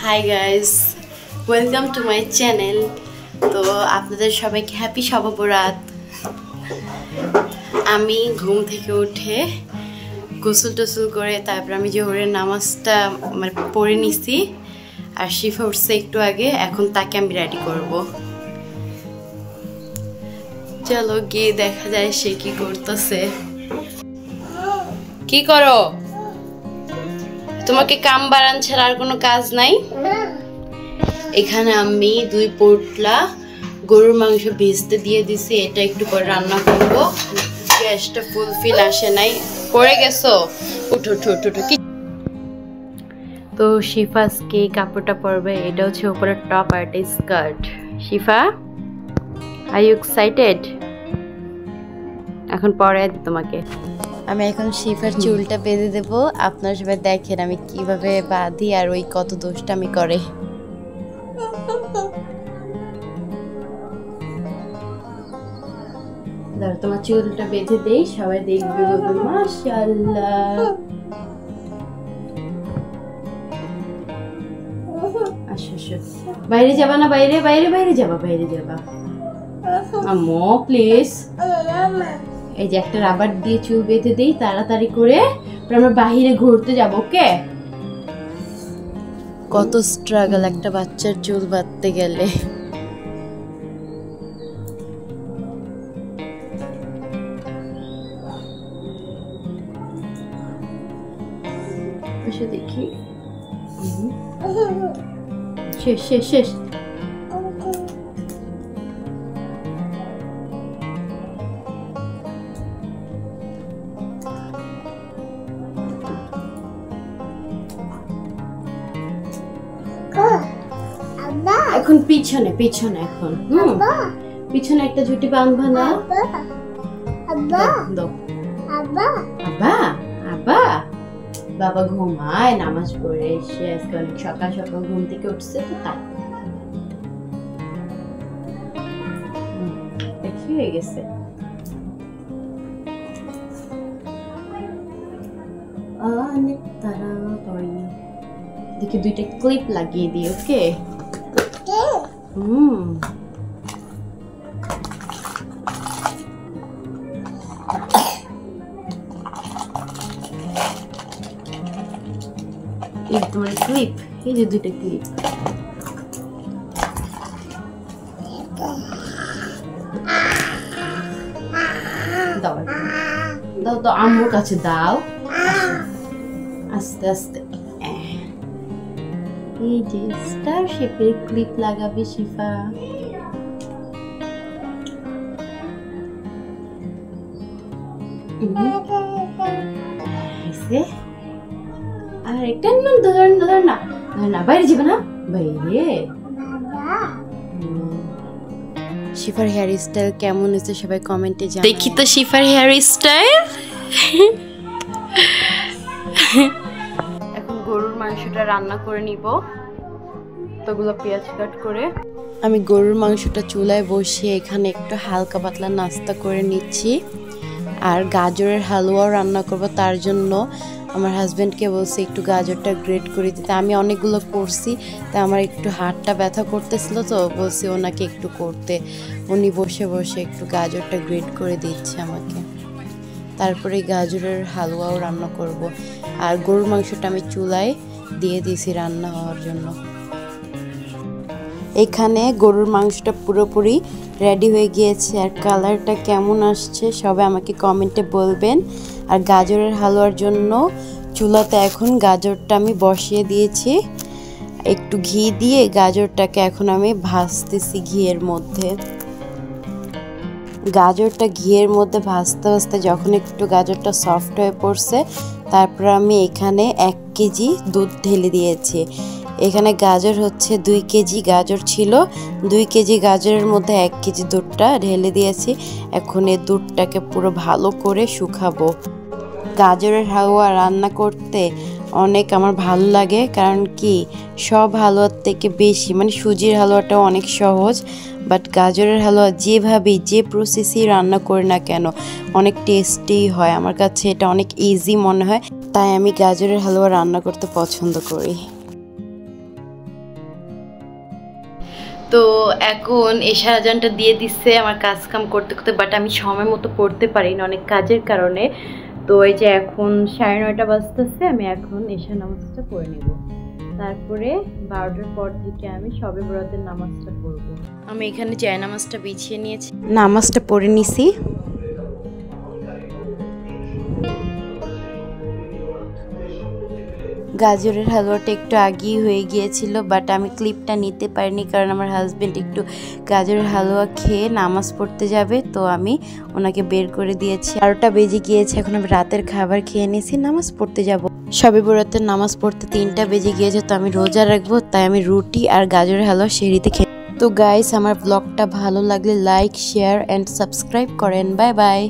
Hi guys, welcome to my channel. তো আপনাদের সবাইকে হ্যাপি শব বরাত। আমি ঘুম থেকে উঠে গোসল টোসল করে তারপর আমি জোহরের নামাজটা পড়ে নিছি। আর শিফা উঠছে একটু আগে, এখন তাকে আমি রেডি করব। চলো গিয়ে দেখা যায় সে কি করতেছে। কি করো? তোমাকে কাম বাড়ান ছাড়া আর কোনো কাজ নাই? এখানে আমি 2 পোটলা গরুর মাংস ভেজতে দিয়ে দিছি, এটা একটু পরে রান্না করব। গ্যাসটা ফুলফিল আসে নাই, পড়ে গেছো, উঠো উঠো উঠো উঠো। তো শিফা আজকে কাপড়টা পরবে, এটা হচ্ছে উপরে টপ আর একটা skirt. Shifa, are you excited? এখন পরে তোমাকে আমি এখন শিফার চুলটা বেঁধে দেবো। আপনারা সবাই দেখেন আমি কিভাবে বাঁধি আর ওই কত দুষ্টামি করে। তোমার চুলটা বেঁধে দেই, সবাই দেখবে বলবে মাশাআল্লাহ। আসো আসো, বাইরে যাবা না? বাইরে বাইরে বাইরে যাবা, বাইরে যাবা। আম্মু প্লিজ, এই যে একটা রাবার দিয়ে চুল বেঁধে দেই তাড়াতাড়ি করে, আমরা বাহিরে ঘুরতে যাব। ওকে? কত স্ট্রাগল একটা বাচ্চার চুল বাঁধতে গেলে। দেখি শেষ শেষ শেষ। এখন পিছনে পিছনে, এখন পিছনে একটা ঝুটি বাঁধবা না? বাবা ঘুমায়, নামাজ পড়ে এসে আজকে অনেক সকাল সকাল ঘুম থেকে উঠছে, তো তাই দেখি হয়ে গেছে। দেখি 2টা ক্লিপ লাগিয়ে দিই। ওকে? এই তোমার ক্লিপ, এই যে 2টা ক্লিপ। দাও দাও দাও, আম্মুর কাছে দাও। আস্তে আস্তে। এই যে স্টার শেপের ক্লিপ লাগাবে শিফা। আর একটা ধর না, বাইরে যাবে না, বাইরে। শিফার হেয়ার স্টাইল কেমন হয়েছে সবাই কমেন্টে জানাও। দেখি তো শিফার হেয়ার স্টাইল। এখন গরুর মাংসটা রান্না করে নিব। তোগুলো পেঁয়াজ কাট করে আমি গরুর মাংসটা চুলায় বসিয়ে এখানে একটু হালকা পাতলা নাস্তা করে নিচ্ছি। আর গাজরের হালুয়াও রান্না করব, তার জন্য আমার হাজব্যান্ডকে বলছি একটু গাজরটা গ্রেট করে দিতে। আমি অনেকগুলো করছি, তাই আমার একটু হাতটা ব্যথা করতেছিল, তো বলছি ওনাকে একটু করতে। উনি বসে বসে একটু গাজরটা গ্রেট করে দিচ্ছে আমাকে। তারপরে গাজরের হালুয়াও রান্না করব। আর গরুর মাংসটা আমি চুলায় দিয়ে দিয়েছি রান্না হওয়ার জন্য। এখানে গরুর মাংসটা পুরোপুরি রেডি হয়ে গিয়েছে। আর কালারটা কেমন আসছে সবাই আমাকে কমেন্টে বলবেন। আর গাজরের হালুয়ার জন্য চুলাতে এখন গাজরটা আমি বসিয়ে দিয়েছি। একটু ঘি দিয়ে গাজরটাকে এখন আমি ভাজতেছি ঘিয়ের মধ্যে। গাজরটা ঘিয়ের মধ্যে ভাজতে ভাজতে যখন একটু গাজরটা সফট হয়ে পড়ছে, তারপর আমি এখানে 1 কেজি দুধ ঢেলে দিয়েছি। এখানে গাজর হচ্ছে 2 কেজি গাজর ছিল, 2 কেজি গাজরের মধ্যে 1 কেজি দুধটা ঢেলে দিয়েছি। এখন এই দুধটাকে পুরো ভালো করে শুকাবো। গাজরের হালুয়া রান্না করতে অনেক আমার ভালো লাগে, কারণ কি সব হালুয়ার থেকে বেশি সুজির হালুয়াটাও অনেক সহজ, বাট গাজরের হালুয়া যেভাবেই যে প্রসেসেই রান্না করি না কেন অনেক টেস্টি হয়। আমার কাছে এটা অনেক ইজি মনে হয়, তাই আমি গাজরের হালুয়া রান্না করতে পছন্দ করি। তো এখন এশার আজানটা দিয়ে দিচ্ছে আমার কাজ কাম করতে করতে, বাট আমি সময় মতো পড়তে পারি না অনেক কাজের কারণে। তো এই যে এখন 9:30 বাজতেছে, আমি এখন এশার নামাজটা পড়ে নেব, তারপরে 12টার পর থেকে আমি শবে বরাতের নামাজটা পড়ব। আমি এখানে জায়নামাজটা বিছিয়ে নিয়েছি, নামাজটা পড়ে নিছি। গাজরের হালুয়াটা একটু আগেই হয়ে গিয়েছিল, বাট আমি ক্লিপটা নিতে পারিনি কারণ আমার হাজবেন্ড একটু গাজরের হালুয়া খেয়ে নামাজ পড়তে যাবে, তো আমি ওনাকে বের করে দিয়েছি। 12টা বেজে গিয়েছে, এখন আমি রাতের খাবার খেয়ে নিয়েছি, নামাজ পড়তে যাব। শবে বরাতের নামাজ পড়তে 3টা বেজে গিয়েছে, তো আমি রোজা রাখবো, তাই আমি রুটি আর গাজরের হালুয়া সেহরিতে খেয়ে। তো গাইস, আমার ব্লগটা ভালো লাগলে লাইক, শেয়ার অ্যান্ড সাবস্ক্রাইব করেন। Bye bye.